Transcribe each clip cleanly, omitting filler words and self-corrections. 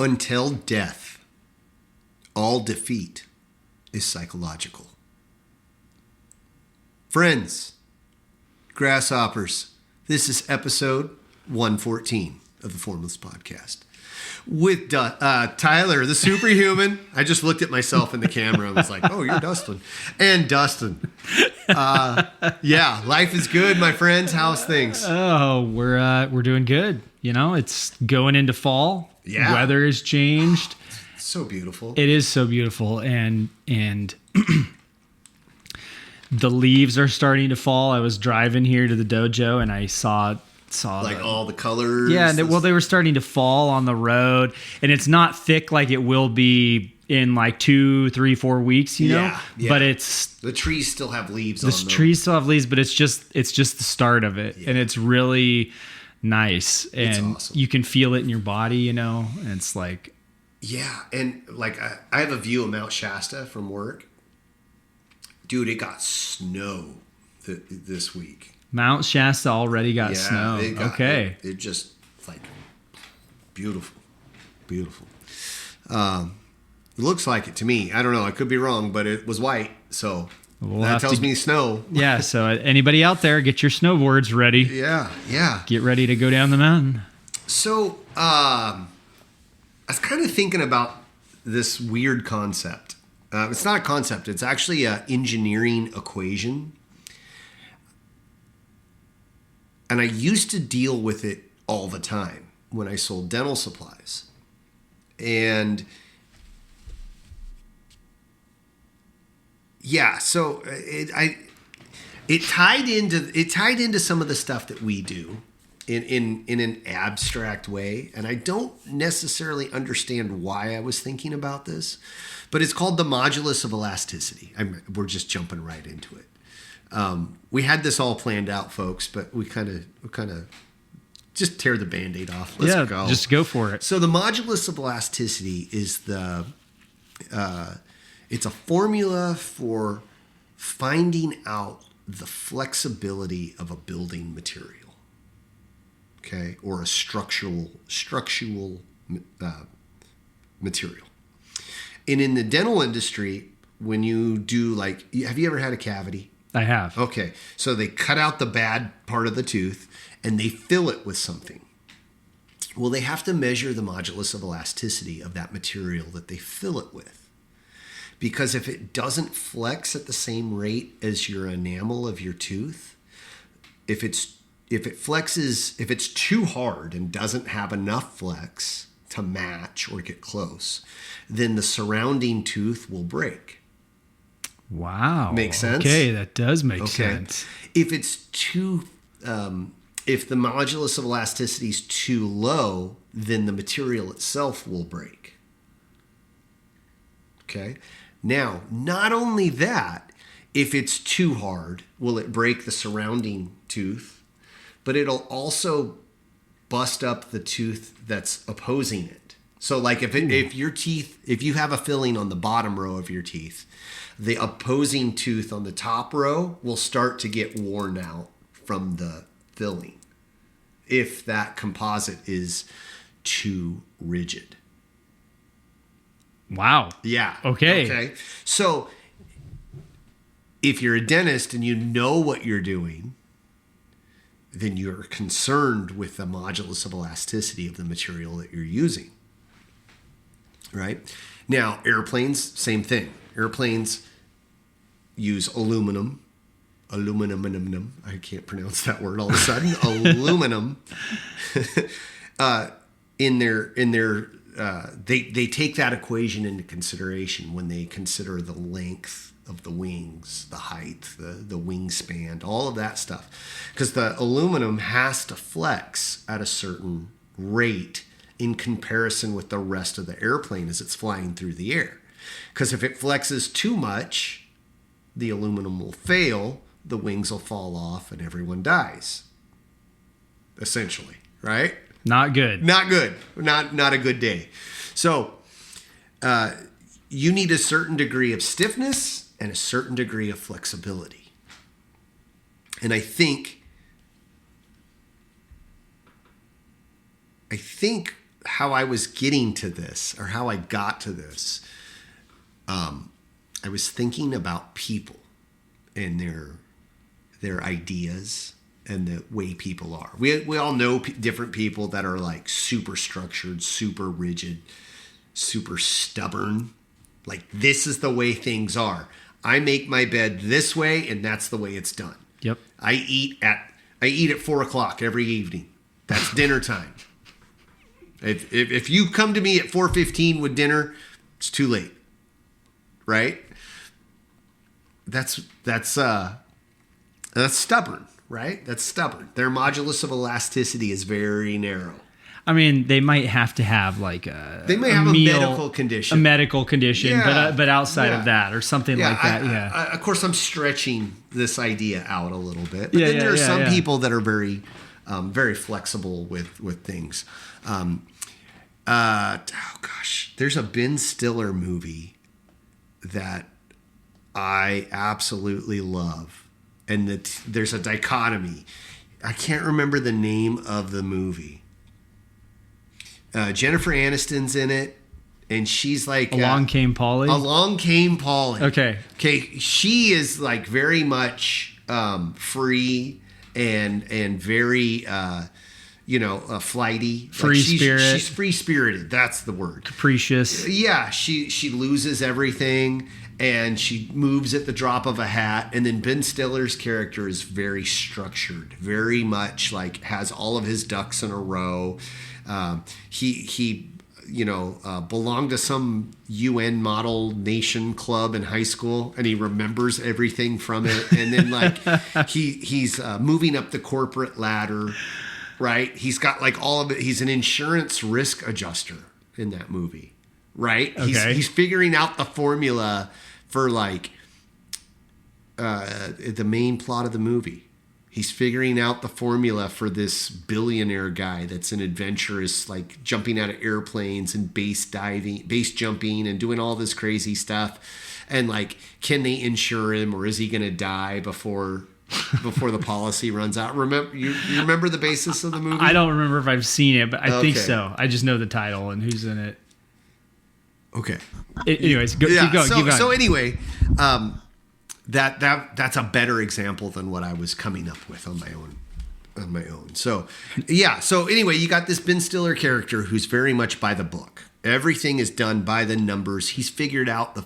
Until death, all defeat is psychological. Friends, grasshoppers, this is episode 114 of the Formless Podcast. With Tyler, the superhuman. I just looked at myself in the camera and was like, oh, you're Dustin. And Dustin. Yeah, life is good, my friends. How's things? Oh, we're doing good. You know, it's going into fall. Yeah. Weather has changed. It's so beautiful. It is so beautiful. And the leaves are starting to fall. I was driving here to the dojo and I saw like all the colors. Yeah, they were starting to fall on the road, and it's not thick like it will be in like 2, 3, 4 weeks, you know. Yeah. But it's the trees still have leaves on them. The trees still have leaves, but it's just the start of it, and it's really nice, and it's awesome. You can feel it in your body, you know. And it's like, yeah, and like I have a view of Mount Shasta from work. Dude, it got snow this week. Mount Shasta already got snow. Okay. It just like beautiful. It looks like it to me. I don't know. I could be wrong, but it was white. So that tells me snow. Yeah. So anybody out there, get your snowboards ready. Yeah. Get ready to go down the mountain. So I was kind of thinking about this weird concept. It's not a concept. It's actually an engineering equation. And I used to deal with it all the time when I sold dental supplies. And yeah, so it tied into some of the stuff that we do in an abstract way. And I don't necessarily understand why I was thinking about this, but it's called the Modulus of Elasticity. We're just jumping right into it. We had this all planned out, folks, but we kind of just tear the Band-Aid off. Let's go. Just go for it. So the modulus of elasticity is it's a formula for finding out the flexibility of a building material, okay, or a structural material. And in the dental industry, when you do have you ever had a cavity? I have. Okay, so they cut out the bad part of the tooth and they fill it with something. Well, they have to measure the modulus of elasticity of that material that they fill it with. Because if it doesn't flex at the same rate as your enamel of your tooth, if it's too hard and doesn't have enough flex to match or get close, then the surrounding tooth will break. Wow. Makes sense? Okay, that does make sense. If it's too, if the modulus of elasticity is too low, then the material itself will break. Okay? Now, not only that, if it's too hard, will it break the surrounding tooth, but it'll also bust up the tooth that's opposing it. So like if you have a filling on the bottom row of your teeth, the opposing tooth on the top row will start to get worn out from the filling if that composite is too rigid. Wow. Yeah. Okay. So if you're a dentist and you know what you're doing, then you're concerned with the modulus of elasticity of the material that you're using. Right? Now, airplanes, same thing. Airplanes use aluminum. I can't pronounce that word all of a sudden. Aluminum. They take that equation into consideration when they consider the length of the wings, the height, the wingspan, all of that stuff. Because the aluminum has to flex at a certain rate in comparison with the rest of the airplane as it's flying through the air. Because if it flexes too much, the aluminum will fail, the wings will fall off, and everyone dies. Essentially, right? Not good. Not good. Not a good day. So you need a certain degree of stiffness and a certain degree of flexibility. And I think how I was getting to this, or how I got to this, I was thinking about people and their ideas and the way people are. We all know different people that are like super structured, super rigid, super stubborn. Like, this is the way things are. I make my bed this way, and that's the way it's done. Yep. I eat at 4:00 every evening. That's dinner time. If you come to me at 4:15 with dinner, it's too late. Right? That's stubborn, right? That's stubborn. Their modulus of elasticity is very narrow. I mean, they might have to have like they may have a medical condition. A medical condition, Yeah. but outside Yeah. of that or something like that. Of course, I'm stretching this idea out a little bit. But Yeah, then there are yeah, some yeah. people that are very, very flexible with things. There's a Ben Stiller movie that I absolutely love, and there's a dichotomy. I can't remember the name of the movie. Jennifer Aniston's in it, and she's like Along Came Polly. Along Came Polly. Okay. She is like very much free and very flighty. Free spirit. She's free spirited. That's the word. Capricious. Yeah, she loses everything, and she moves at the drop of a hat. And then Ben Stiller's character is very structured, very much like has all of his ducks in a row. He belonged to some UN model nation club in high school, and he remembers everything from it. And then like he's moving up the corporate ladder, right? He's got like all of it. He's an insurance risk adjuster in that movie, right? Okay. He's figuring out the formula for like the main plot of the movie. He's figuring out the formula for this billionaire guy that's an adventurous, like jumping out of airplanes and base jumping and doing all this crazy stuff. And like, can they insure him, or is he going to die before the policy runs out? You remember the basis of the movie? I don't remember if I've seen it, but I think Okay. so. I just know the title and who's in it. Okay. Anyways, keep going. So anyway, that's a better example than what I was coming up with on my own. So yeah. So anyway, you got this Ben Stiller character who's very much by the book. Everything is done by the numbers. He's figured out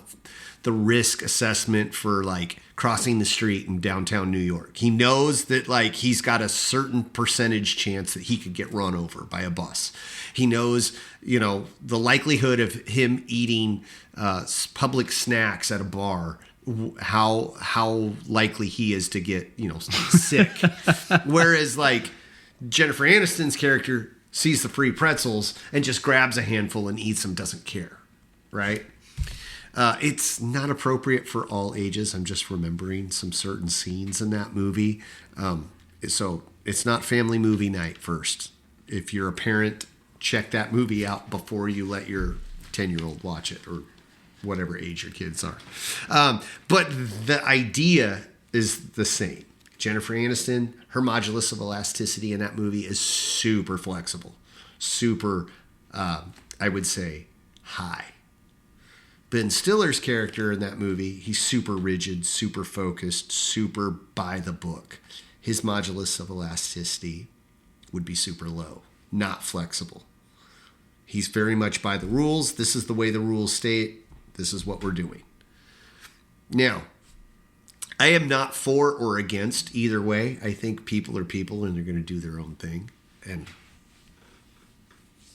the risk assessment for like crossing the street in downtown New York. He knows that like he's got a certain percentage chance that he could get run over by a bus. He knows, the likelihood of him eating public snacks at a bar, how likely he is to get, sick. Whereas like Jennifer Aniston's character sees the free pretzels and just grabs a handful and eats them, doesn't care. Right. It's not appropriate for all ages. I'm just remembering some certain scenes in that movie. So it's not family movie night first. If you're a parent, check that movie out before you let your 10-year-old watch it, or whatever age your kids are. But the idea is the same. Jennifer Aniston, her modulus of elasticity in that movie is super flexible, super, I would say, high. Ben Stiller's character in that movie, he's super rigid, super focused, super by the book. His modulus of elasticity would be super low, not flexible. He's very much by the rules. This is the way the rules state. This is what we're doing. Now, I am not for or against either way. I think people are people, and they're going to do their own thing and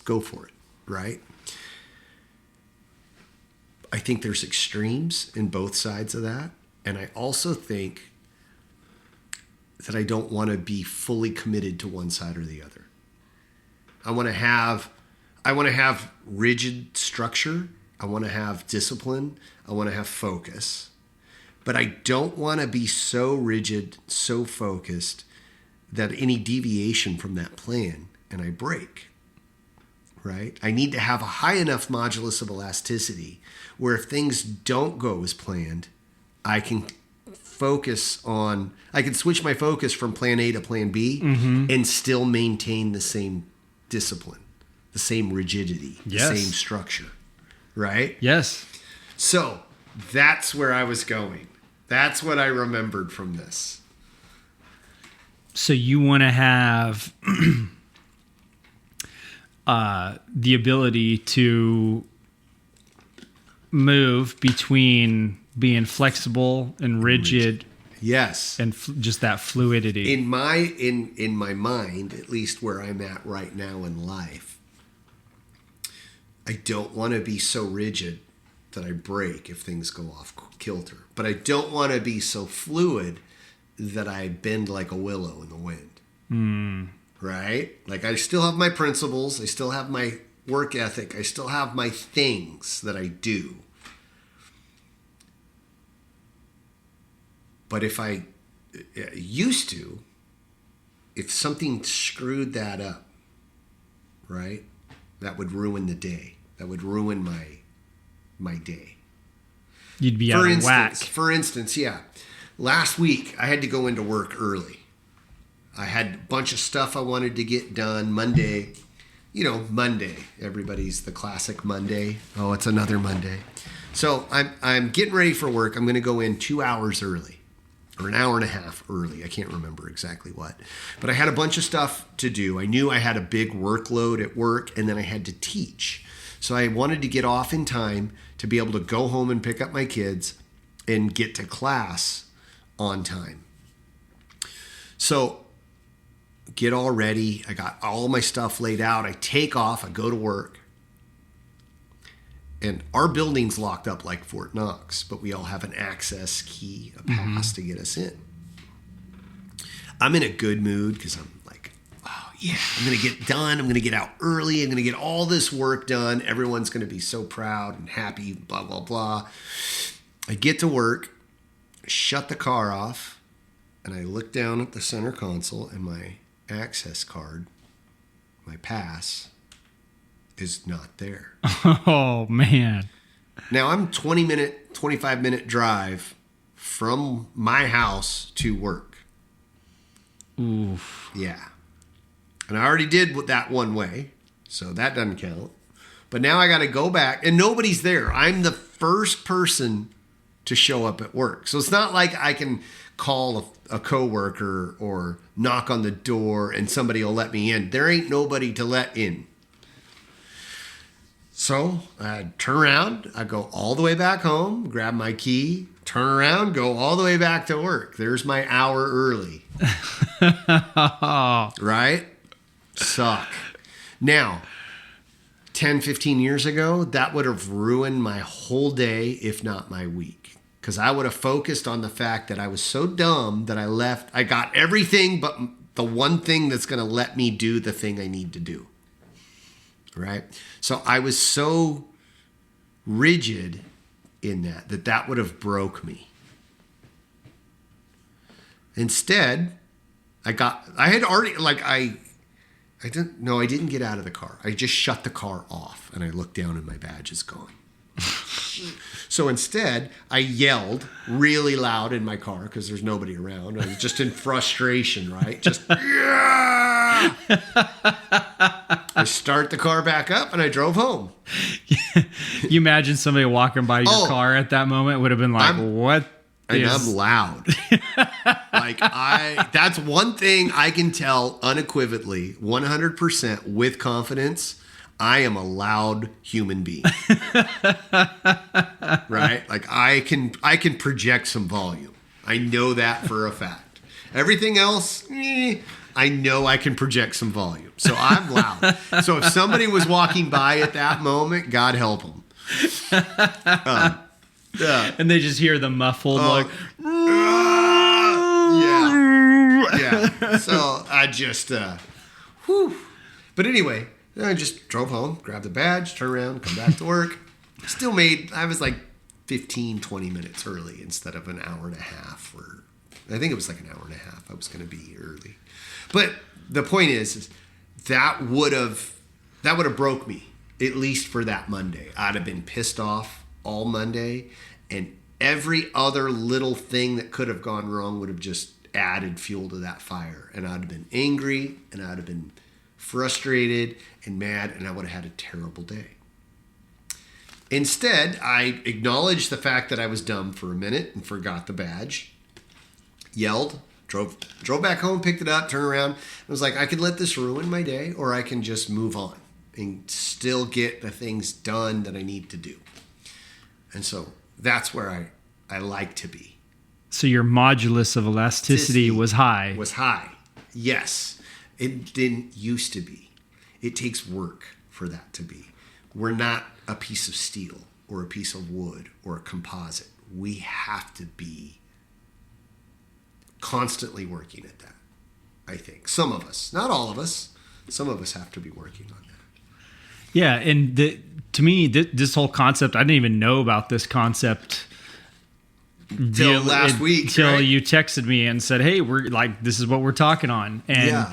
go for it, right? I think there's extremes in both sides of that. And I also think that I don't want to be fully committed to one side or the other. I want to have rigid structure. I want to have discipline. I want to have focus. But I don't want to be so rigid, so focused that any deviation from that plan and I break. Right? I need to have a high enough modulus of elasticity where if things don't go as planned, I can switch my focus from plan A to plan B and still maintain the same discipline, the same rigidity, the Yes. same structure, right? Yes. So that's where I was going. That's what I remembered from this. So you want to have the ability to move between being flexible and rigid Yes. and just that fluidity. In my mind, at least where I'm at right now in life, I don't want to be so rigid that I break if things go off kilter. But I don't want to be so fluid that I bend like a willow in the wind. Right? Like I still have my principles. I still have my work ethic. I still have my things that I do. But if I used to, if something screwed that up, right, that would ruin the day. That would ruin my day. You'd be out of whack. For instance, yeah. Last week, I had to go into work early. I had a bunch of stuff I wanted to get done Monday. Monday. Everybody's the classic Monday. Oh, it's another Monday. So I'm getting ready for work. I'm going to go in 2 hours early. Or an hour and a half early. I can't remember exactly what. But I had a bunch of stuff to do. I knew I had a big workload at work, and then I had to teach. So I wanted to get off in time to be able to go home and pick up my kids and get to class on time. So get all ready. I got all my stuff laid out. I take off. I go to work. And our building's locked up like Fort Knox, but we all have an access key, a pass to get us in. I'm in a good mood because I'm like, oh, yeah, I'm going to get done. I'm going to get out early. I'm going to get all this work done. Everyone's going to be so proud and happy, blah, blah, blah. I get to work, shut the car off, and I look down at the center console, and my access card, my pass, is not there. Oh, man. Now, I'm 25-minute drive from my house to work. Oof. Yeah. And I already did that one way, so that doesn't count. But now I got to go back, and nobody's there. I'm the first person to show up at work. So it's not like I can call a coworker or knock on the door and somebody will let me in. There ain't nobody to let in. So I turn around, I go all the way back home, grab my key, turn around, go all the way back to work. There's my hour early. Right? Suck. Now, 10, 15 years ago, that would have ruined my whole day, if not my week. Because I would have focused on the fact that I was so dumb that I got everything but the one thing that's going to let me do the thing I need to do. Right? So I was so rigid in that would have broke me. Instead, I didn't get out of the car. I just shut the car off and I looked down and my badge is gone. So instead, I yelled really loud in my car because there's nobody around. I was just in frustration, right? Just, yeah! I start the car back up and I drove home. You imagine somebody walking by your car at that moment would have been like, what? And I'm loud. That's one thing I can tell unequivocally, 100% with confidence. I am a loud human being. Right? Like I can project some volume. I know that for a fact. Everything else, I know I can project some volume. So I'm loud. So if somebody was walking by at that moment, God help them. And they just hear the muffled yeah. So I just, But anyway, I just drove home, grabbed the badge, turned around, come back to work. I was like 15, 20 minutes early instead of an hour and a half. Or I think it was like an hour and a half. I was going to be early. But the point is that would have broke me, at least for that Monday. I'd have been pissed off all Monday, and every other little thing that could have gone wrong would have just added fuel to that fire. And I'd have been angry, and I'd have been frustrated and mad, and I would have had a terrible day. Instead, I acknowledged the fact that I was dumb for a minute and forgot the badge, yelled, drove back home, picked it up, turned around, and was like, I could let this ruin my day, or I can just move on and still get the things done that I need to do. And so that's where I like to be. So your modulus of elasticity was high. Was high. Yes. It didn't used to be. It takes work for that to be. We're not a piece of steel or a piece of wood or a composite. We have to be constantly working at that, I think. Some of us. Not all of us. Some of us have to be working on that. Yeah, and to me, this whole concept, I didn't even know about this concept Till last week, till right? you texted me and said, "Hey, we're like, this is what we're talking on." And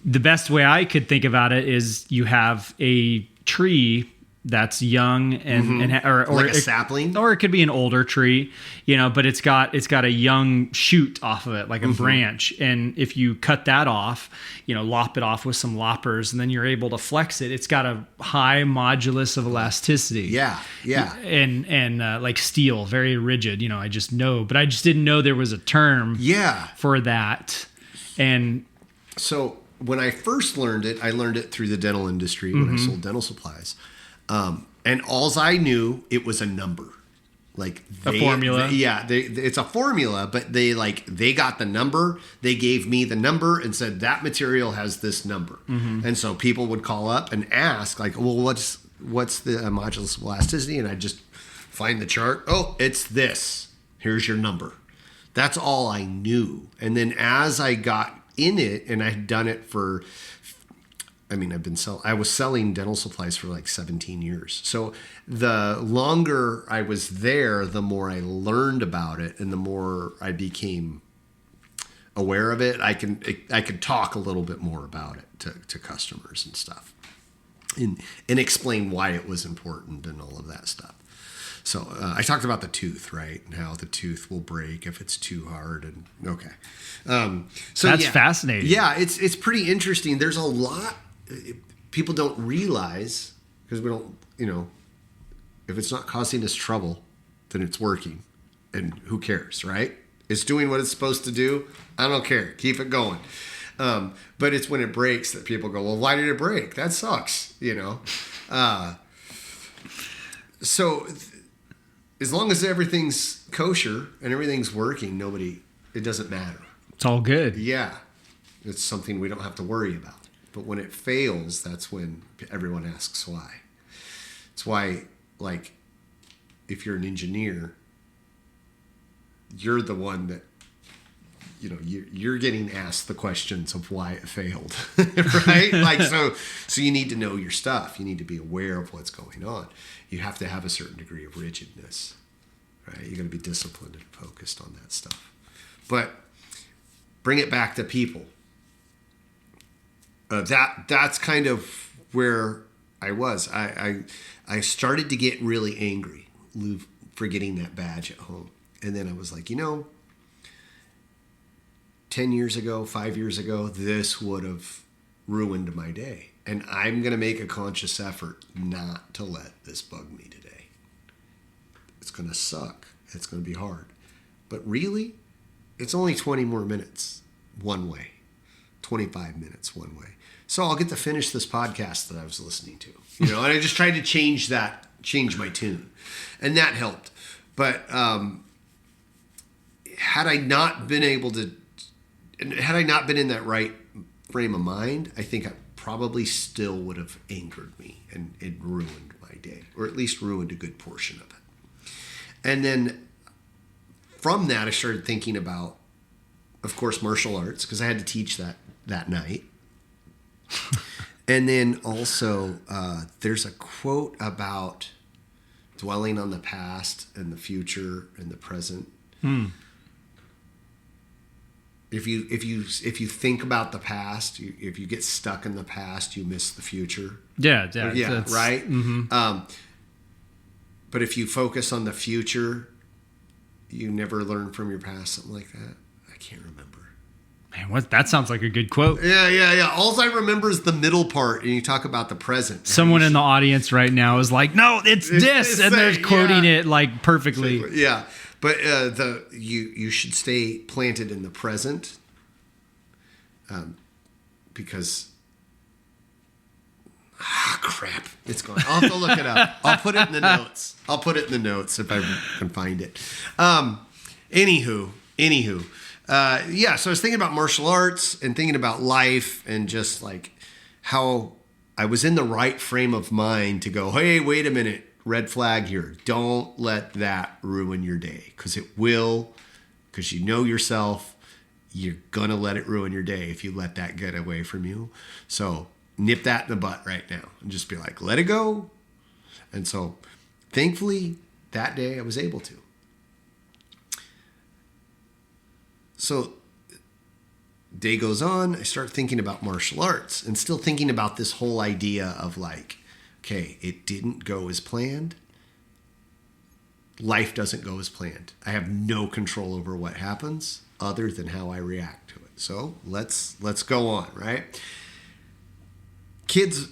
the best way I could think about it is you have a tree that's young and or like a sapling, or it could be an older tree, but it's got a young shoot off of it, like a branch. And if you cut that off, lop it off with some loppers, and then you're able to flex it. It's got a high modulus of elasticity. Yeah. And like steel, very rigid. I just know, but I just didn't know there was a term. For that. And so when I first learned it, I learned it through the dental industry when I sold dental supplies. And alls I knew, it was a number, like a formula. It's a formula, but they got the number. They gave me the number and said that material has this number. And so people would call up and ask, like, well, what's the modulus of elasticity? And I just find the chart. Oh, it's this. Here's your number. That's all I knew. And then as I got in it, and I had done it for, I was selling dental supplies for like 17 years. So the longer I was there, the more I learned about it, and the more I became aware of it. I could talk a little bit more about it to customers and stuff, and explain why it was important and all of that stuff. So I talked about the tooth, right? And how the tooth will break if it's too hard. And okay. So that's fascinating. Yeah, it's pretty interesting. There's a lot people don't realize, because we don't, if it's not causing us trouble, then it's working. And who cares, right? It's doing what it's supposed to do. I don't care. Keep it going. But it's when it breaks that people go, well, why did it break? That sucks, So as long as everything's kosher and everything's working, it doesn't matter. It's all good. Yeah. It's something we don't have to worry about. But when it fails, that's when everyone asks why. It's why, like, if you're an engineer, you're the one that, you're getting asked the questions of why it failed, right? Like, so you need to know your stuff. You need to be aware of what's going on. You have to have a certain degree of rigidness, right? You got to be disciplined and focused on that stuff. But bring it back to people. That's kind of where I was. I started to get really angry for getting that badge at home. And then I was like, 10 years ago, 5 years ago, this would have ruined my day. And I'm going to make a conscious effort not to let this bug me today. It's going to suck. It's going to be hard. But really, it's only 20 more minutes one way. 25 minutes one way. So I'll get to finish this podcast that I was listening to, and I just tried to change my tune, and that helped. But had I not been in that right frame of mind, I think I probably still would have angered me, and it ruined my day, or at least ruined a good portion of it. And then from that, I started thinking about, of course, martial arts, because I had to teach that night. And then also, there's a quote about dwelling on the past and the future and the present. If you think about the past, if you get stuck in the past, you miss the future. Yeah, right. Mm-hmm. But if you focus on the future, you never learn from your past. Something like that. I can't remember. Man, what that sounds like a good quote. Yeah. All I remember is the middle part, and you talk about the present. Someone in the audience right now is like, "No, it's this," and they're quoting it like perfectly. Yeah, but you should stay planted in the present, because crap, it's gone. I'll have to look it up. I'll put it in the notes. If I can find it. Anywho. Yeah, so I was thinking about martial arts and thinking about life and just like how I was in the right frame of mind to go, hey, wait a minute, red flag here. Don't let that ruin your day, because it will, because you know yourself. You're going to let it ruin your day if you let that get away from you. So nip that in the butt right now and just be like, let it go. And so thankfully that day I was able to. So day goes on, I start thinking about martial arts and still thinking about this whole idea of like, okay, it didn't go as planned. Life doesn't go as planned. I have no control over what happens other than how I react to it. So let's go on, right? Kids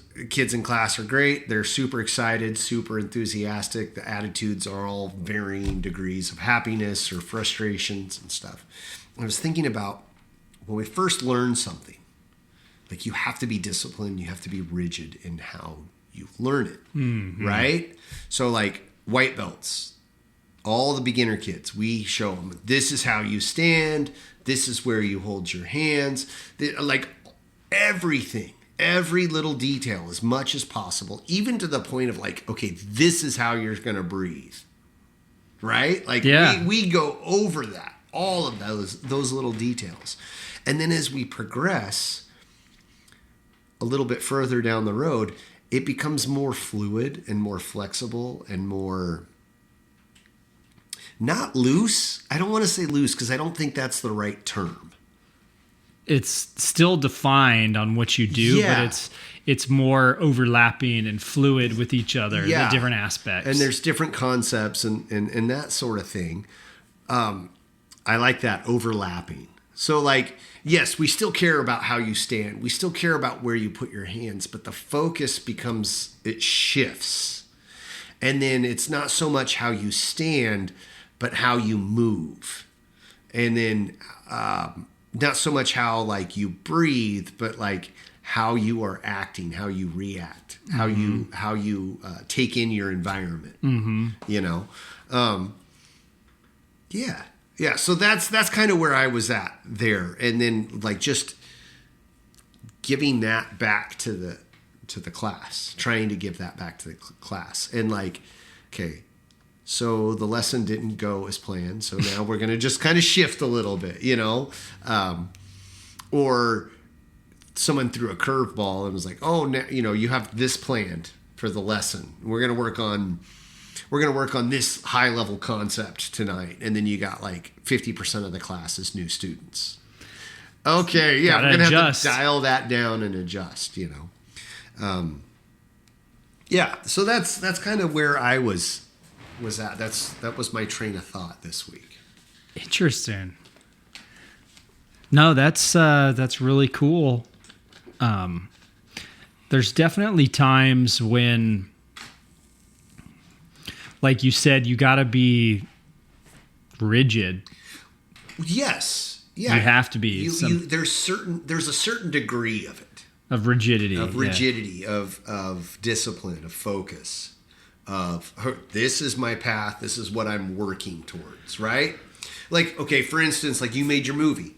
in class are great. They're super excited, super enthusiastic. The attitudes are all varying degrees of happiness or frustrations and stuff. I was thinking about when we first learn something, like you have to be disciplined, you have to be rigid in how you learn it, right? So like white belts, all the beginner kids, we show them, this is how you stand, this is where you hold your hands, like everything, every little detail as much as possible, even to the point of like, okay, this is how you're going to breathe, right? Like we go over that. All of those little details. And then as we progress a little bit further down the road, it becomes more fluid and more flexible and more not loose. I don't want to say loose because I don't think that's the right term. It's still defined on what you do, but it's more overlapping and fluid with each other, the different aspects. And there's different concepts and that sort of thing. I like that overlapping. So like, yes, we still care about how you stand. We still care about where you put your hands, but the focus it shifts. And then it's not so much how you stand, but how you move. And then not so much how like you breathe, but like how you are acting, how you react, how you take in your environment, you know? Yeah, so that's kind of where I was at there, and then like just giving that back to the class, trying to give that back to the class, and like, okay, so the lesson didn't go as planned, so now we're gonna just kind of shift a little bit, you know, or someone threw a curveball and was like, oh, now, you know, you have this planned for the lesson. We're gonna work on this high level concept tonight. And then you got like 50% of the class is new students. Okay. Yeah. We're going to have to dial that down and adjust, you know? Yeah. So that's kind of where I was at. That was my train of thought this week. Interesting. No, that's really cool. There's definitely times when, like you said, you got to be rigid. Yes. Yeah. You have to be. There's a certain degree of it. Of rigidity. Of discipline, of focus, of this is my path. This is what I'm working towards, right? Like, okay, for instance, like you made your movie.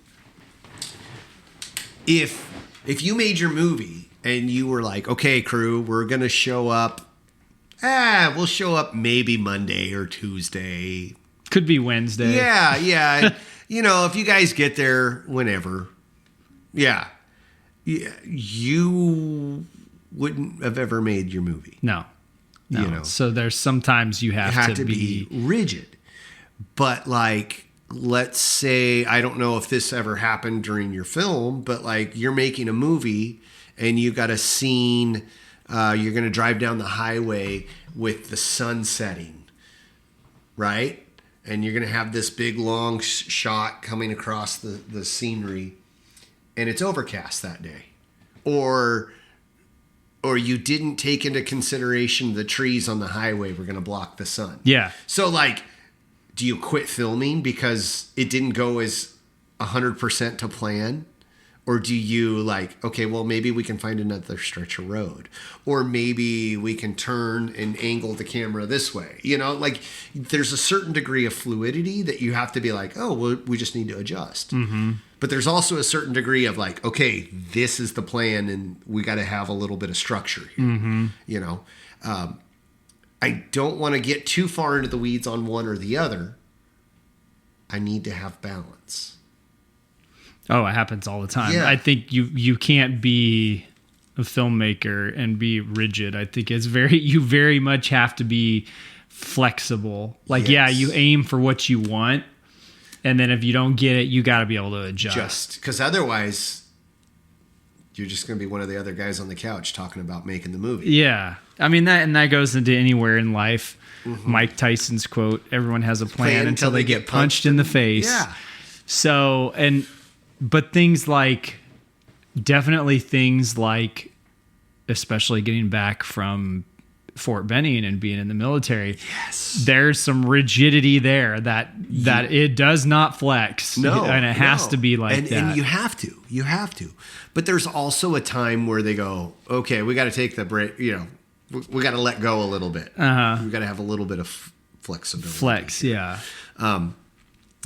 If you made your movie and you were like, okay, crew, we're going to show up. We'll show up maybe Monday or Tuesday. Could be Wednesday. Yeah. You know, if you guys get there whenever. Yeah. You wouldn't have ever made your movie. No. You know? So there's sometimes you have to be rigid. But like, let's say, I don't know if this ever happened during your film, but like you're making a movie and you got a scene. You're going to drive down the highway with the sun setting, right? And you're going to have this big long shot coming across the scenery. and it's overcast that day, or you didn't take into consideration the trees on the highway were going to block the sun. Yeah. So like, do you quit filming because it didn't go as 100% to plan? Or do you like, okay, well, maybe we can find another stretch of road, or maybe we can turn and angle the camera this way. You know, like there's a certain degree of fluidity that you have to be like, oh, well, we just need to adjust. Mm-hmm. But there's also a certain degree of like, okay, this is the plan and we got to have a little bit of structure here. Mm-hmm. You know, I don't want to get too far into the weeds on one or the other. I need to have balance. Oh, it happens all the time. Yeah. I think you can't be a filmmaker and be rigid. I think you very much have to be flexible. Like, yes. yeah, you aim for what you want, and then if you don't get it, you got to be able to adjust. Because otherwise, you're just going to be one of the other guys on the couch talking about making the movie. Yeah. I mean, that goes into anywhere in life. Mm-hmm. Mike Tyson's quote, everyone has a plan until they get punched in the face. Yeah. So, but things like, especially getting back from Fort Benning and being in the military, yes, there's some rigidity there that it does not flex. No, and it has to be like that. And you have to. But there's also a time where they go, okay, we got to take the break. You know, we got to let go a little bit. Uh-huh. We got to have a little bit of flexibility. Yeah.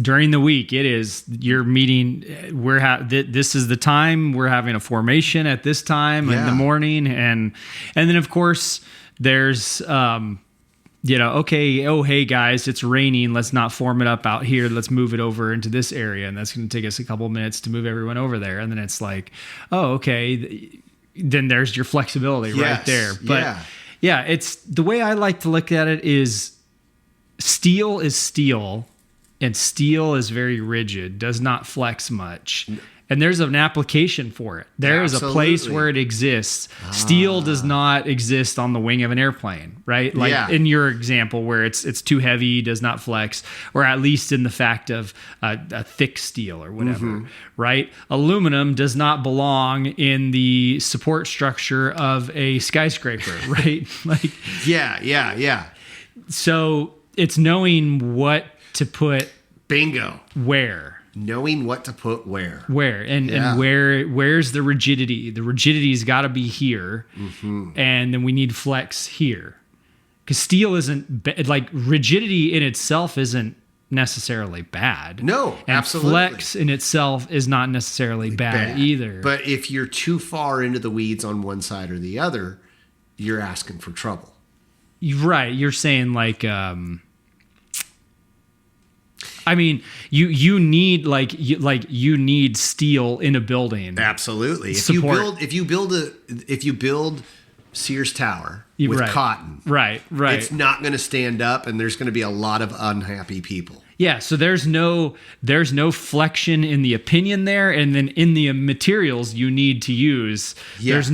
During the week, it is your meeting. This is the time we're having a formation at this time in the morning, and then of course there's okay, oh hey guys, it's raining. Let's not form it up out here. Let's move it over into this area, and that's going to take us a couple of minutes to move everyone over there. And then it's like, oh okay, then there's your flexibility right there. But yeah, it's the way I like to look at it is steel is steel. And steel is very rigid, does not flex much. And there's an application for it. There is a place where it exists. Steel does not exist on the wing of an airplane, right? Like in your example where it's too heavy, does not flex, or at least in the fact of a thick steel or whatever, right? Aluminum does not belong in the support structure of a skyscraper, right? Like, yeah. So it's knowing what to put bingo where, knowing what to put where and where's the rigidity's got to be here, and then we need flex here, because steel isn't like rigidity in itself isn't necessarily bad. No, and absolutely. Flex in itself is not necessarily bad either. But if you're too far into the weeds on one side or the other, you're asking for trouble. Right. You're saying like, I mean, you need you need steel in a building. Absolutely. If you build Sears Tower with cotton, right, it's not going to stand up, and there's going to be a lot of unhappy people. Yeah, so there's no flexion in the opinion there, and then in the materials you need to use, there's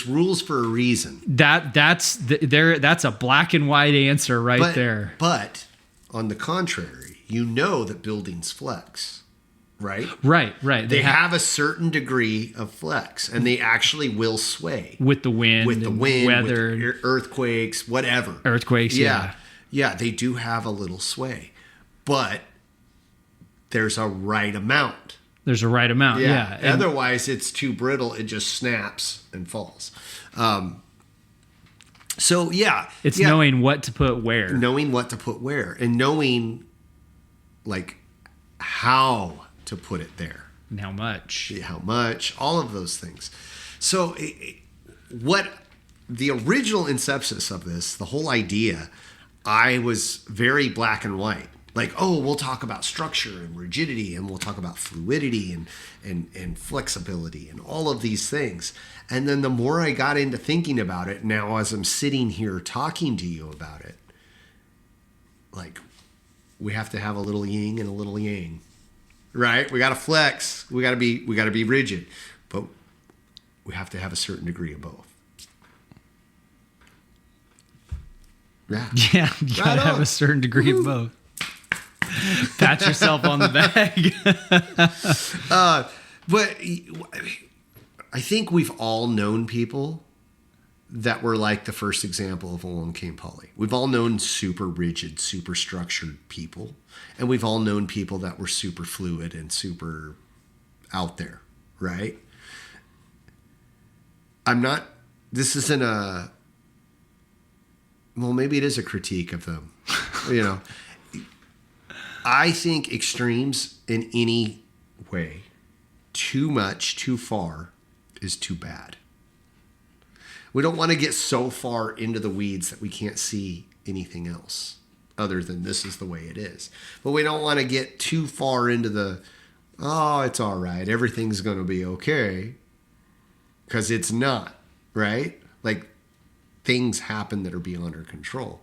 rules for a reason. That's a black and white answer there. But on the contrary, you know that buildings flex, right? Right. They have a certain degree of flex, and they actually will sway with the wind, weather, with earthquakes, whatever. Yeah, they do have a little sway, but there's a right amount. Yeah. Otherwise, it's too brittle; it just snaps and falls. It's knowing what to put where. And knowing like how to put it there. And how much. All of those things. So what the original inception of this, the whole idea, I was very black and white. Like, oh, we'll talk about structure and rigidity, and we'll talk about fluidity and flexibility and all of these things. And then the more I got into thinking about it, now as I'm sitting here talking to you about it, like, we have to have a little yin and a little yang, right? We got to flex. We got to be rigid, but we have to have a certain degree of both. Yeah, you got to have a certain degree of both. Pat yourself on the back. But I think we've all known people that were like the first example of Along Came Polly. We've all known super rigid, super structured people. And we've all known people that were super fluid and super out there, right? This isn't maybe it is a critique of them. I think extremes in any way, too much, too far, is too bad. We don't want to get so far into the weeds that we can't see anything else other than this is the way it is. But we don't want to get too far into it's all right, everything's going to be okay, because it's not, right? Like, things happen that are beyond our control.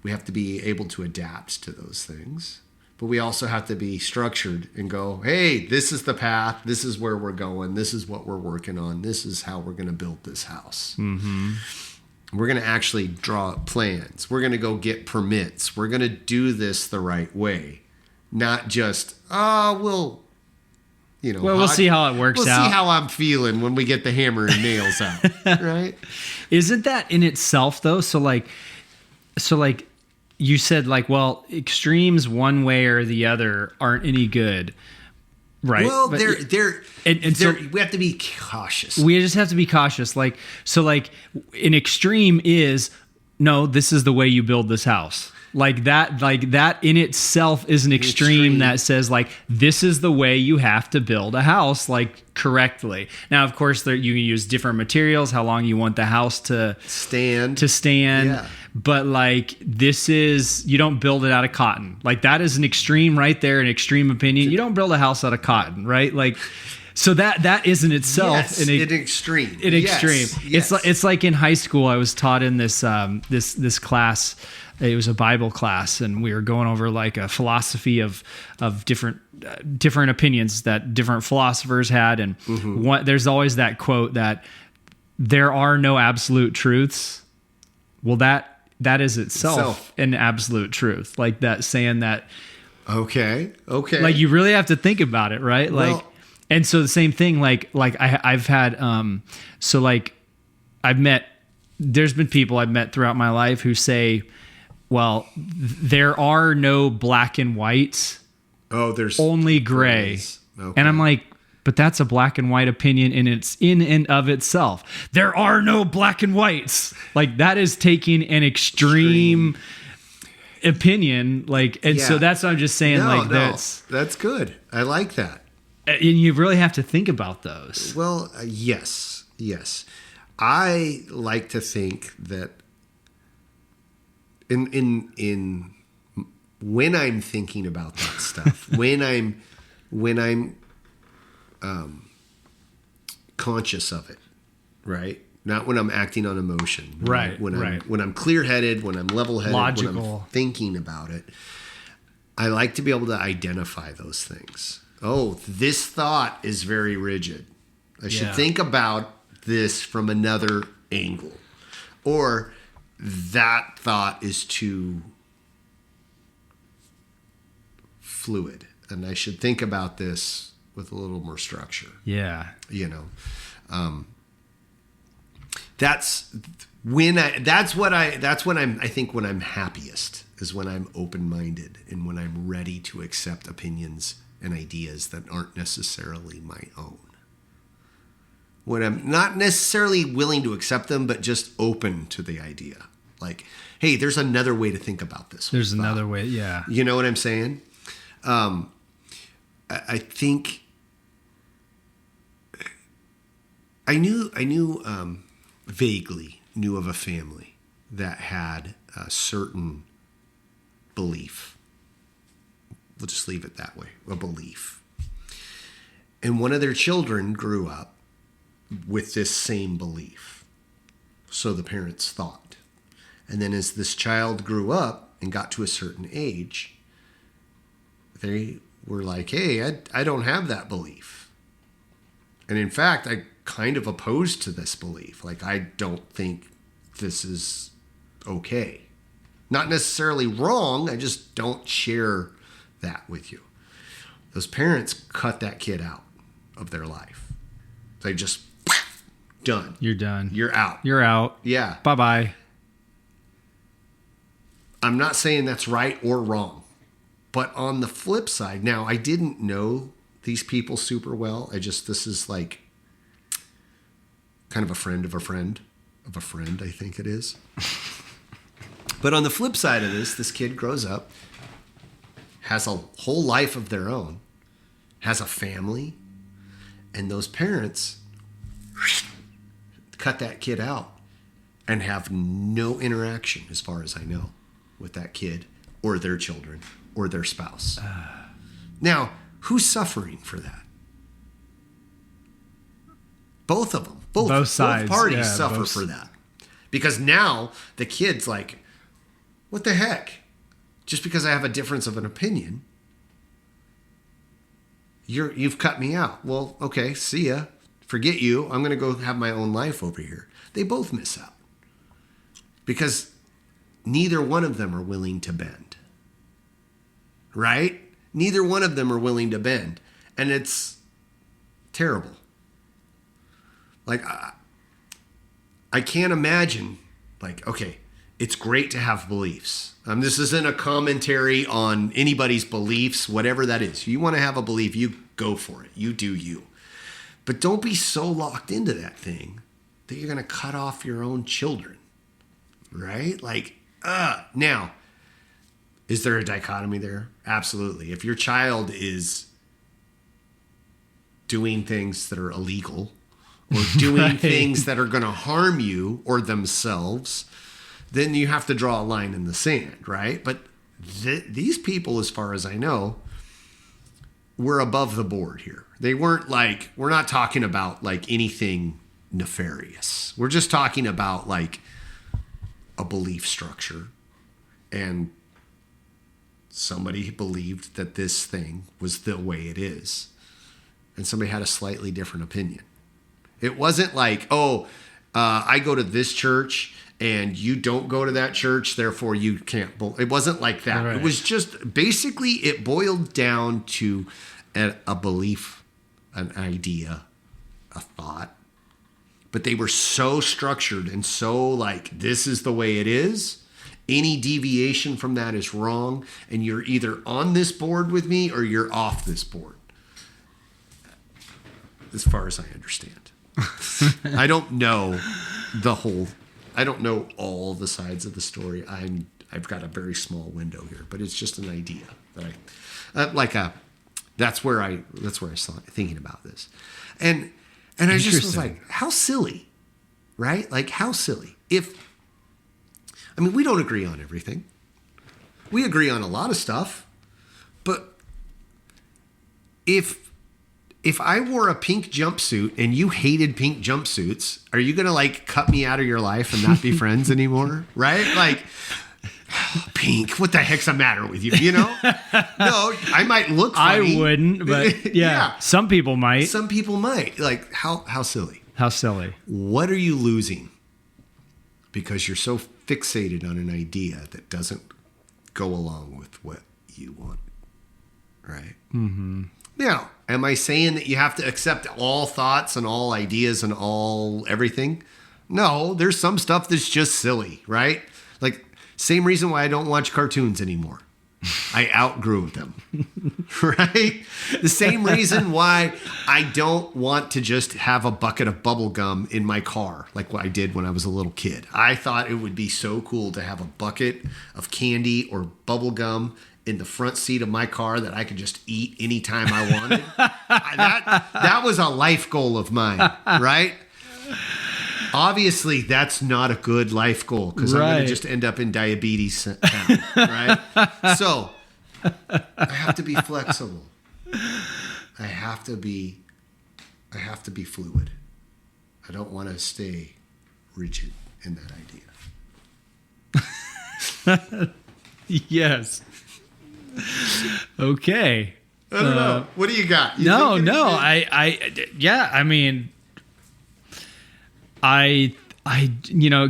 We have to be able to adapt to those things. But we also have to be structured and go, hey, this is the path. This is where we're going. This is what we're working on. This is how we're going to build this house. Mm-hmm. We're going to actually draw up plans. We're going to go get permits. We're going to do this the right way. Not just, we'll see how it works out. We'll see how I'm feeling when we get the hammer and nails out, right? Isn't that in itself, though? So you said, extremes one way or the other aren't any good, right? Well, so we have to be cautious. We just have to be cautious. An extreme is, no, this is the way you build this house. Like that in itself is an extreme that says, this is the way you have to build a house, correctly. Now, of course, you can use different materials, how long you want the house to stand. Yeah. But you don't build it out of cotton. That is an extreme right there, an extreme opinion. You don't build a house out of cotton, right? So that is in itself an extreme. Yes. It's like in high school, I was taught in this class. It was a Bible class, and we were going over a philosophy of different opinions that different philosophers had. And there's always that quote that there are no absolute truths. Well, that is itself an absolute truth. That saying that. Okay. You really have to think about it, right? And so the same thing. I've had. There's been people I've met throughout my life who say, well, there are no black and whites. Oh, there's only gray. Okay. And I'm like, but that's a black and white opinion, and it's in and of itself. There are no black and whites. That is taking an extreme opinion. So that's what I'm just saying. That's good. I like that. And you really have to think about those. Well, yes. I like to think that in when I'm thinking about that stuff, when I'm conscious of it, right? Not when I'm acting on emotion, right? When I'm clear-headed, when I'm level-headed, logical, when I'm thinking about it, I like to be able to identify those things. Oh, this thought is very rigid. I should think about this from another angle, or that thought is too fluid, and I should think about this with a little more structure. Yeah. That's when I'm happiest, is when I'm open-minded and when I'm ready to accept opinions and ideas that aren't necessarily my own. When I'm not necessarily willing to accept them, but just open to the idea. Hey, there's another way to think about this. There's another way, yeah. You know what I'm saying? I think I vaguely knew of a family that had a certain belief. We'll just leave it that way, a belief. And one of their children grew up with this same belief. So the parents thought. And then as this child grew up and got to a certain age, they were like, hey, I don't have that belief. And in fact, I kind of opposed to this belief. I don't think this is okay. Not necessarily wrong. I just don't share that with you. Those parents cut that kid out of their life. They just, done. You're done. You're out. You're out. Yeah. Bye-bye. I'm not saying that's right or wrong. But on the flip side, now I didn't know these people super well. This is like kind of a friend of a friend of a friend, I think it is. But on the flip side of this kid grows up, has a whole life of their own, has a family, and those parents cut that kid out and have no interaction, as far as I know, with that kid or their children or their spouse. Now, who's suffering for that? Both of them. Both sides. Both parties Yeah, suffer for that. Because now the kid's like, what the heck? Just because I have a difference of an opinion, you've cut me out. Well, okay, see ya. Forget you. I'm going to go have my own life over here. They both miss out. Because neither one of them are willing to bend. Right? Neither one of them are willing to bend. And it's terrible. Like, I can't imagine, like, okay, it's great to have beliefs. This isn't a commentary on anybody's beliefs, whatever that is. You want to have a belief, you go for it. You do you. But don't be so locked into that thing that you're going to cut off your own children. Right? Like, now, is there a dichotomy there? Absolutely. If your child is doing things that are illegal or doing right. things that are going to harm you or themselves, then you have to draw a line in the sand, right? But these people, as far as I know, were above the board here. They weren't like, we're not talking about like anything nefarious. We're just talking about like a belief structure, and somebody believed that this thing was the way it is, and somebody had a slightly different opinion. It wasn't like, I go to this church and you don't go to that church, therefore you can't. It wasn't like that. Right. It was just basically, it boiled down to a belief, an idea, a thought. But they were so structured and so like, this is the way it is. Any deviation from that is wrong. And you're either on this board with me or you're off this board. As far as I understand. I don't know I don't know all the sides of the story. I've got a very small window here, but it's just an idea that that's where I saw thinking about this. And I just was like, how silly, right? Like, how silly. We don't agree on everything. We agree on a lot of stuff, but if I wore a pink jumpsuit and you hated pink jumpsuits, are you going to like cut me out of your life and not be friends anymore? Right? Like, pink, what the heck's the matter with you? You know? No, I might look funny. I wouldn't, but yeah. Some people might. Some people might. Like, how silly. How silly. What are you losing? Because you're so fixated on an idea that doesn't go along with what you want. Right? Mm-hmm. Now, am I saying that you have to accept all thoughts and all ideas and all everything? No, there's some stuff that's just silly, right? Like, same reason why I don't watch cartoons anymore. I outgrew them, right? The same reason why I don't want to just have a bucket of bubble gum in my car like what I did when I was a little kid. I thought it would be so cool to have a bucket of candy or bubble gum in the front seat of my car that I could just eat anytime I wanted. That was a life goal of mine, right? Obviously, that's not a good life goal because I'm going to just end up in diabetes town, right? So I have to be flexible. I have to be fluid. I don't want to stay rigid in that idea. Yes. Okay. I don't know. What do you got? No. It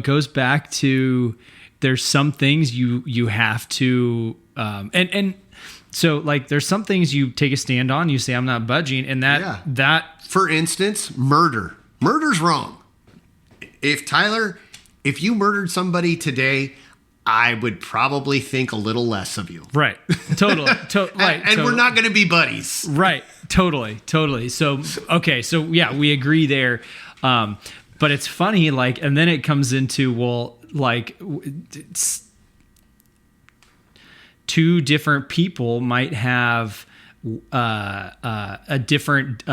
goes back to, there's some things you have to, and So like there's some things you take a stand on, you say I'm not budging, and that for instance, murder's wrong. If you murdered somebody today, I would probably think a little less of you. Right. Totally. Right. And we're not going to be buddies. Right. Totally. So, okay. So yeah, we agree there. But it's funny, like, and then it comes into, well, like it's two different people might have a different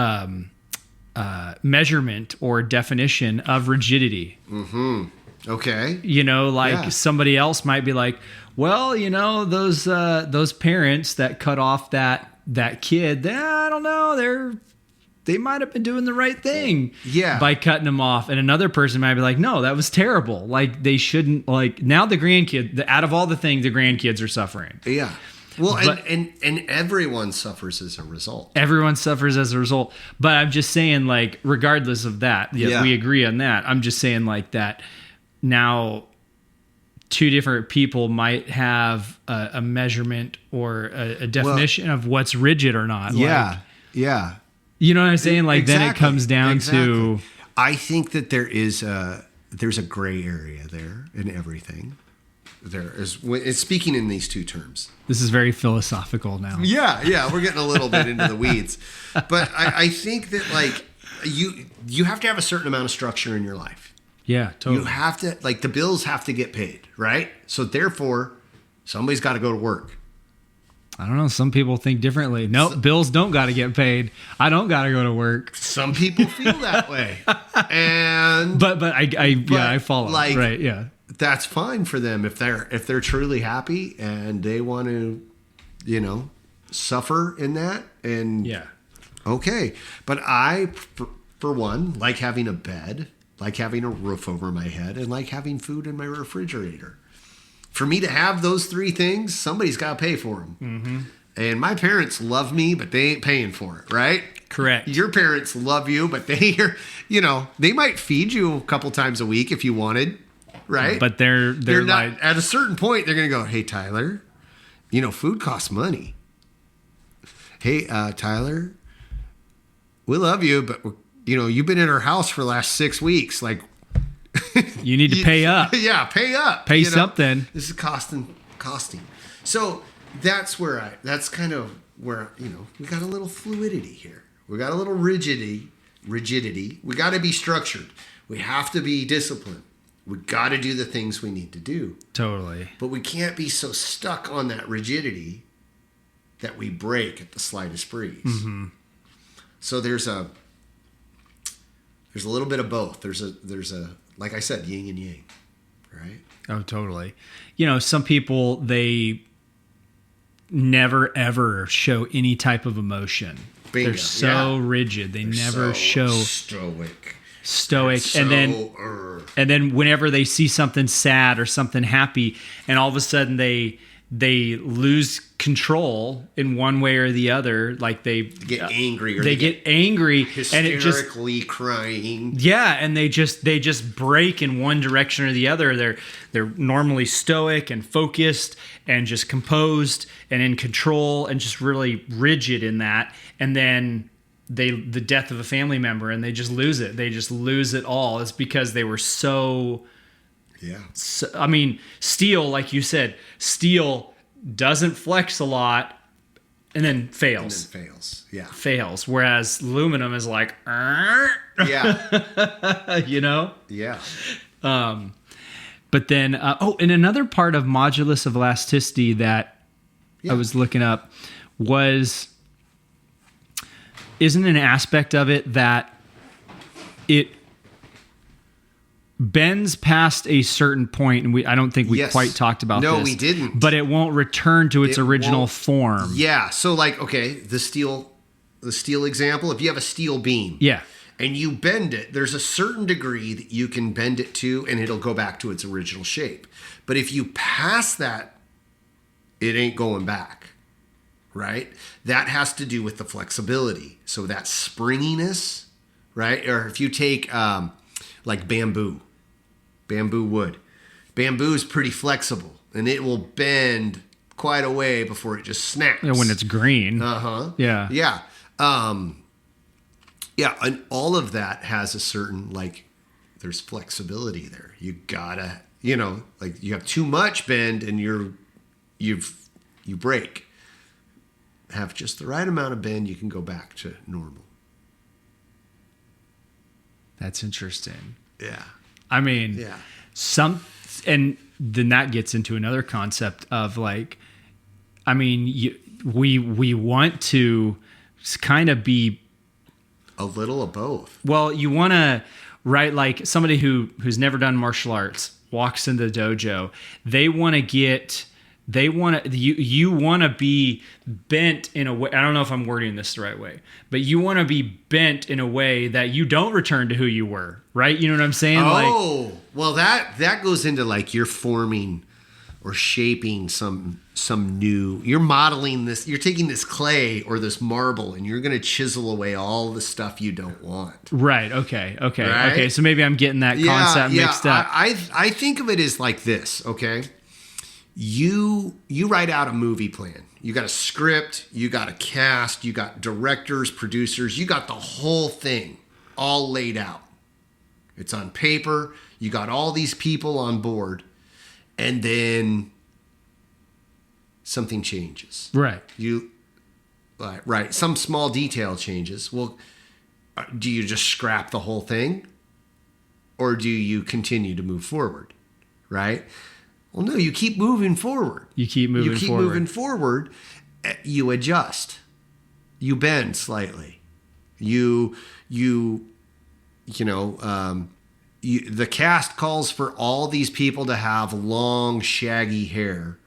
measurement or definition of rigidity. Mm-hmm. Okay. Somebody else might be like, well, those parents that cut off that kid, I don't know, they might have been doing the right thing by cutting them off. And another person might be like, no, that was terrible. Like they shouldn't, like now the grandkid, out of all the things, the grandkids are suffering. Yeah. Well, and everyone suffers as a result. Everyone suffers as a result. But I'm just saying, like, regardless of that, we agree on that. I'm just saying like that. Now, two different people might have a measurement or a definition of what's rigid or not. Yeah. You know what I'm saying? Like then it comes down to. I think that there's a gray area there in everything. There is, speaking in these two terms. This is very philosophical now. Yeah, we're getting a little bit into the weeds, but I think that like you have to have a certain amount of structure in your life. Yeah, totally. You have to, like, the bills have to get paid, right? So therefore, somebody's got to go to work. I don't know. Some people think differently. Nope, bills don't got to get paid. I don't got to go to work. Some people feel that way, and but I follow. Like, right? Yeah, that's fine for them if they're truly happy and they want to, suffer in that. And okay. But I, for one, like having a bed. Like having a roof over my head, and like having food in my refrigerator. For me to have those three things, somebody's got to pay for them. Mm-hmm. And my parents love me, but they ain't paying for it, right? Correct. Your parents love you, but they might feed you a couple times a week if you wanted, right? But they're not, like, at a certain point, they're going to go, hey, Tyler, food costs money. Hey, Tyler, we love you, but you've been in our house for the last 6 weeks. Like, you need to pay up. Yeah, pay up. Pay something. This is costing. So that's kind of where, we got a little fluidity here. We got a little rigidity. We got to be structured. We have to be disciplined. We got to do the things we need to do. Totally. But we can't be so stuck on that rigidity that we break at the slightest breeze. Mm-hmm. So there's a little bit of both. There's a like I said, yin and yang, right? Oh, totally. Some people, they never ever show any type of emotion. Bingo. They're so rigid. They're never show stoic. And then whenever they see something sad or something happy, and all of a sudden they lose control in one way or the other, like they get angry, they get angry, hysterically crying. Yeah, and they just break in one direction or the other. They're normally stoic and focused and just composed and in control and just really rigid in that, and then the death of a family member and they just lose it. They just lose it all. It's because they were so. Yeah. So, I mean, steel, like you said, steel doesn't flex a lot and then fails. Yeah. Fails. Whereas aluminum is like, yeah. Yeah. But then, and another part of modulus of elasticity that I was looking up isn't an aspect of it that it bends past a certain point, and I don't think we quite talked about this. No, we didn't. But it won't return to its original form. Yeah. So, like, okay, the steel example. If you have a steel beam, and you bend it, there's a certain degree that you can bend it to, and it'll go back to its original shape. But if you pass that, it ain't going back. Right? That has to do with the flexibility. So that springiness, right? Or if you take like bamboo wood. Bamboo is pretty flexible and it will bend quite a way before it just snaps. And when it's green. Yeah. Yeah. Yeah, and all of that has a certain, like, there's flexibility there. You gotta, like, you have too much bend and you break. Have just the right amount of bend, you can go back to normal. That's interesting. Yeah. I mean, Yeah. and then that gets into another concept of, like, I mean, we want to kind of be a little of both. Well, you want to, right? Like somebody who's never done martial arts walks into the dojo. You want to be bent in a way. I don't know if I'm wording this the right way, but you want to be bent in a way that you don't return to who you were, right? You know what I'm saying? Oh, well, that goes into, like, you're forming or shaping some new, you're modeling this, you're taking this clay or this marble and you're going to chisel away all the stuff you don't want. Right. Okay. Right? Okay. So maybe I'm getting that concept mixed up. I think of it as like this. Okay. You write out a movie plan. You got a script, you got a cast, you got directors, producers, you got the whole thing all laid out. It's on paper. You got all these people on board. And then something changes. Right. Right. Some small detail changes. Well, do you just scrap the whole thing? Or do you continue to move forward? Right? Well, no, you keep moving forward. You keep moving forward. You adjust. You bend slightly. The cast calls for all these people to have long, shaggy hair.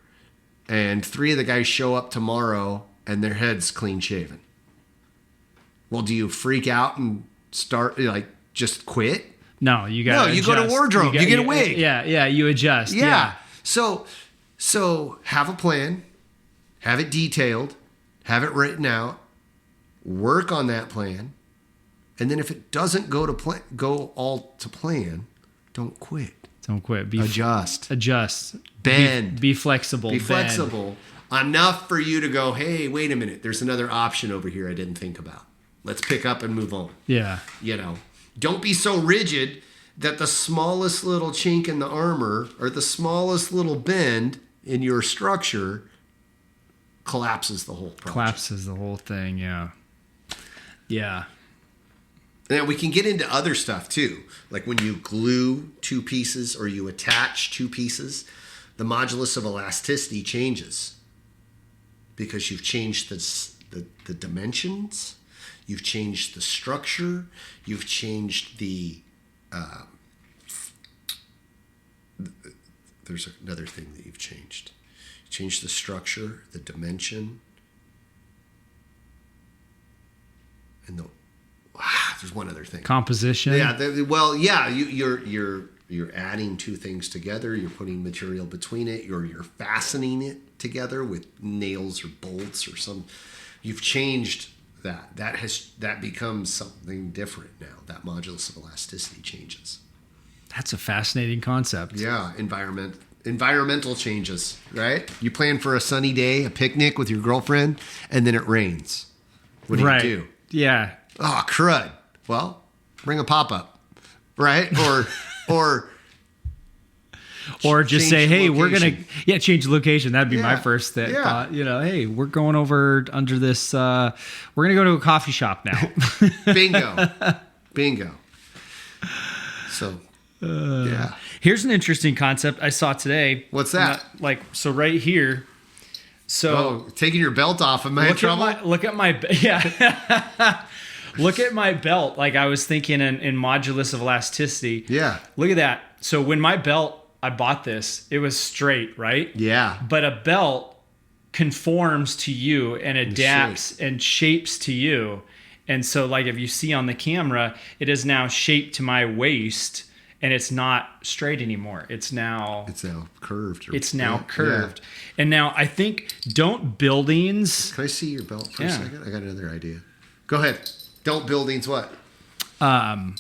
And 3 of the guys show up tomorrow and their head's clean shaven. Well, do you freak out and start, like, just quit? No, you got to you go to wardrobe. You get a wig. Yeah, you adjust. Yeah. So have a plan. Have it detailed. Have it written out. Work on that plan. And then if it doesn't go all to plan, don't quit. Don't quit. Adjust. Bend. Be flexible. Be flexible enough for you to go, hey, wait a minute. There's another option over here I didn't think about. Let's pick up and move on. Yeah. Don't be so rigid that the smallest little chink in the armor or the smallest little bend in your structure collapses the whole project. Collapses the whole thing, yeah. Yeah. And we can get into other stuff too. Like when you glue 2 pieces or you attach 2 pieces, the modulus of elasticity changes because you've changed the dimensions, you've changed the structure, you've changed there's another thing that you've changed. You changed the structure, the dimension, and there's one other thing. Composition. Yeah. You're adding 2 things together. You're putting material between it. You're fastening it together with nails or bolts or some. You've changed that. That becomes something different now. That modulus of elasticity changes. That's a fascinating concept. Yeah, environmental changes. Right. You plan for a sunny day, a picnic with your girlfriend, and then it rains. What do you do? Yeah. Oh, crud. Well, bring a pop-up, right? Or just say, hey, we're going to change the location. That'd be my first thought. Yeah. Hey, we're going over under this. We're going to go to a coffee shop now. Bingo. So, yeah. Here's an interesting concept I saw today. What's that? So right here. So taking your belt off. Am I in trouble? Look at my Look at my belt. Like I was thinking in modulus of elasticity. Yeah. Look at that. So when my belt, I bought this, it was straight, right? Yeah. But a belt conforms to you and adapts and shapes to you. And so like if you see on the camera, it is now shaped to my waist and it's not straight anymore. It's now curved. Curved. Yeah. And now I think buildings. Can I see your belt for a second? I got another idea. Go ahead. Don't buildings what? So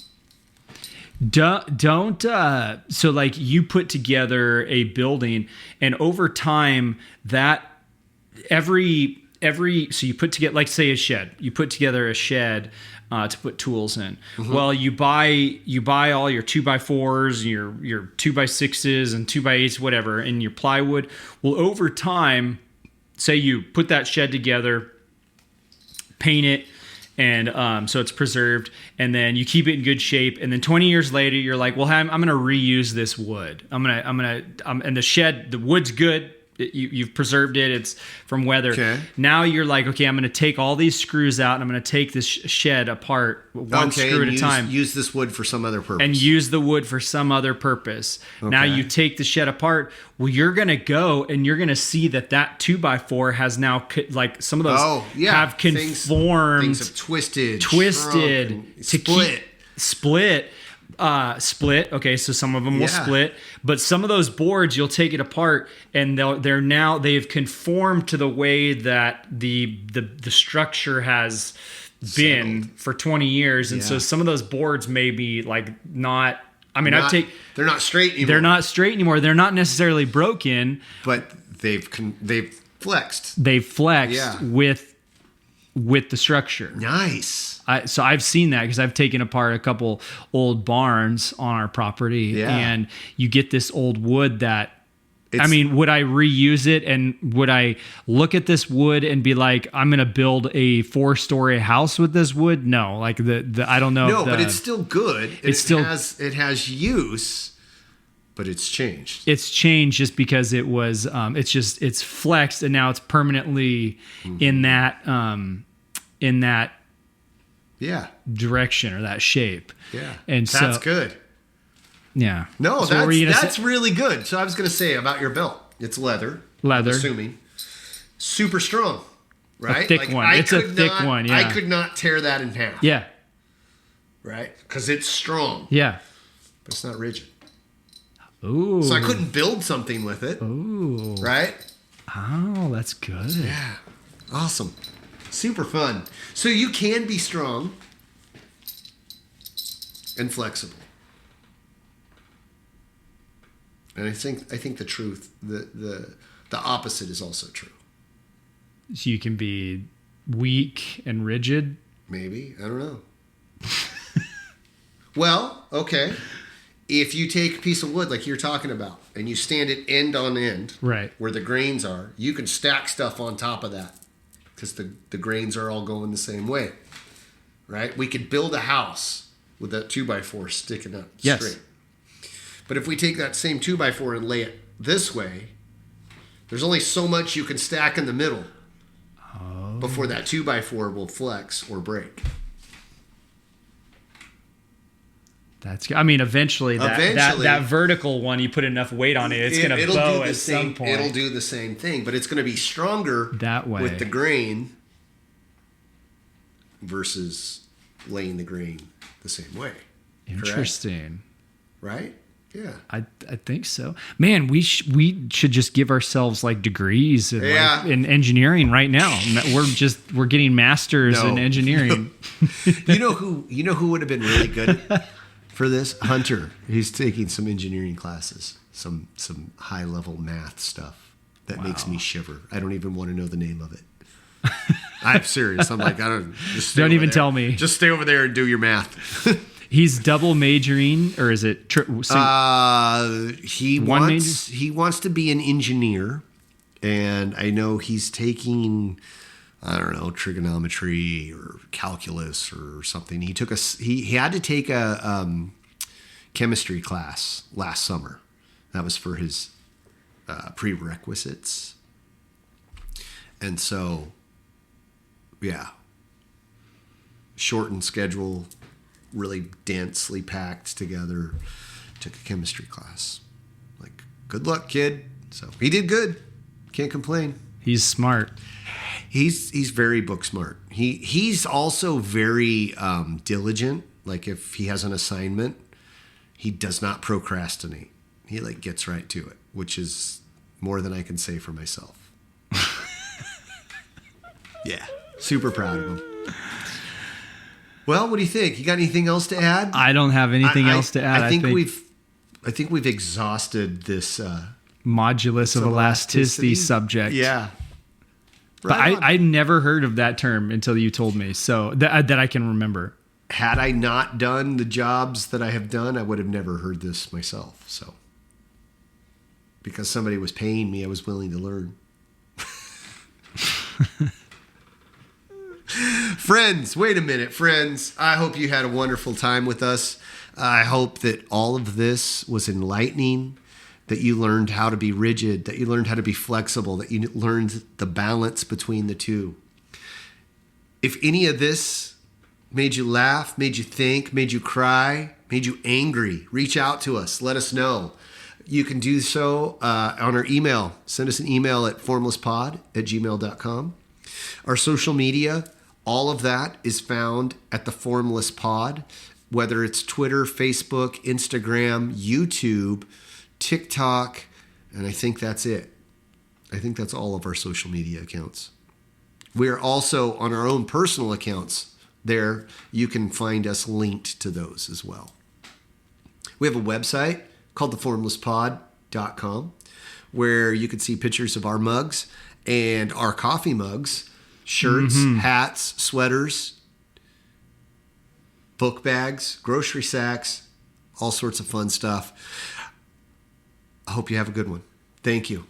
like you put together a building and over time that so you put together, like say a shed, you put together a shed to put tools in. Well, you buy all your 2x4s, your 2x6s and 2x8s, whatever, and your plywood. Well, over time, say you put that shed together, paint it, and so it's preserved, and then you keep it in good shape, and then 20 years later, you're like, well, I'm going to reuse this wood. And the wood's good. You've preserved it. It's from weather. Okay. Now you're like, okay, I'm going to take all these screws out and I'm going to take this shed apart one screw at a time. Use this wood for some other purpose. And use the wood for some other purpose. Okay. Now you take the shed apart. Well, you're going to go and you're going to see that 2x4 has now, like some of those have conformed. Things have twisted, split. Okay, so some of them will split, but some of those boards you'll take it apart and they've conformed to the way that the structure has been for 20 years, and so some of those boards may be like not. I mean, they're not straight anymore. They're not straight anymore. They're not necessarily broken, but they've flexed. They've flexed with the structure. Nice. So I've seen that because I've taken apart a couple old barns on our property, and you get this old wood that, I mean, would I reuse it, and would I look at this wood and be like, I'm going to build a 4-story house with this wood? No, like I don't know. No, but it's still good. It has use, but it's changed. It's changed just because it was. It's flexed, and now it's permanently in that direction or that shape. Yeah. And that's good. Yeah. No, so that's really good. So I was going to say about your belt. It's leather. I'm assuming. Super strong, right? A thick one. It's a thick one, yeah. I could not tear that in half. Yeah. Right? Because it's strong. Yeah. But it's not rigid. Ooh. So I couldn't build something with it. Ooh. Right? Oh, that's good. Yeah. Awesome. Super fun. So you can be strong and flexible. And I think the truth, the opposite is also true. So you can be weak and rigid? Maybe. I don't know. Well, okay. If you take a piece of wood like you're talking about and you stand it end on end, right, where the grains are, you can stack stuff on top of that. Because the grains are all going the same way, right? We could build a house with that 2x4 sticking up straight. But if we take that same 2x4 and lay it this way, there's only so much you can stack in the middle before that 2x4 will flex or break. That's good. I mean, eventually that vertical one, you put enough weight on it, it's going to bow at some point. It'll do the same thing, but it's going to be stronger that way with the grain versus laying the grain the same way. Interesting. Correct? Right? Yeah. I think so. Man, we should just give ourselves like degrees in engineering right now. We're getting masters in engineering. You know who would have been really good for this? Hunter. He's taking some engineering classes, some high level math stuff that makes me shiver. I don't even want to know the name of it. I'm serious. I'm like, don't even tell me. Just stay over there and do your math. He's double majoring, or is it? He wants to be an engineer, and I know he's taking, I don't know, trigonometry or calculus or something. He had to take a chemistry class last summer. That was for his prerequisites, and so, yeah, shortened schedule. Really densely packed together. Took a chemistry class. Like, good luck, kid. So he did good. Can't complain. He's smart. He's very book smart. He's also very diligent. Like, if he has an assignment, he does not procrastinate. He gets right to it, which is more than I can say for myself. Yeah, super proud of him. Well, what do you think? You got anything else to add? I don't have anything else to add. I think we've exhausted this modulus of elasticity subject. Yeah. But I never heard of that term until you told me, so that I can remember. Had I not done the jobs that I have done, I would have never heard this myself. So, because somebody was paying me, I was willing to learn. Friends, wait a minute, friends. I hope you had a wonderful time with us. I hope that all of this was enlightening, that you learned how to be rigid, that you learned how to be flexible, that you learned the balance between the two. If any of this made you laugh, made you think, made you cry, made you angry, reach out to us. Let us know. You can do so on our email. Send us an email at formlesspod@gmail.com. Our social media, all of that is found at the Formless Pod, whether it's Twitter, Facebook, Instagram, YouTube, TikTok, and I think that's it. I think that's all of our social media accounts. We are also on our own personal accounts. There, you can find us linked to those as well. We have a website called theformlesspod.com where you can see pictures of our mugs and our coffee mugs, shirts, hats, sweaters, book bags, grocery sacks, all sorts of fun stuff. I hope you have a good one. Thank you.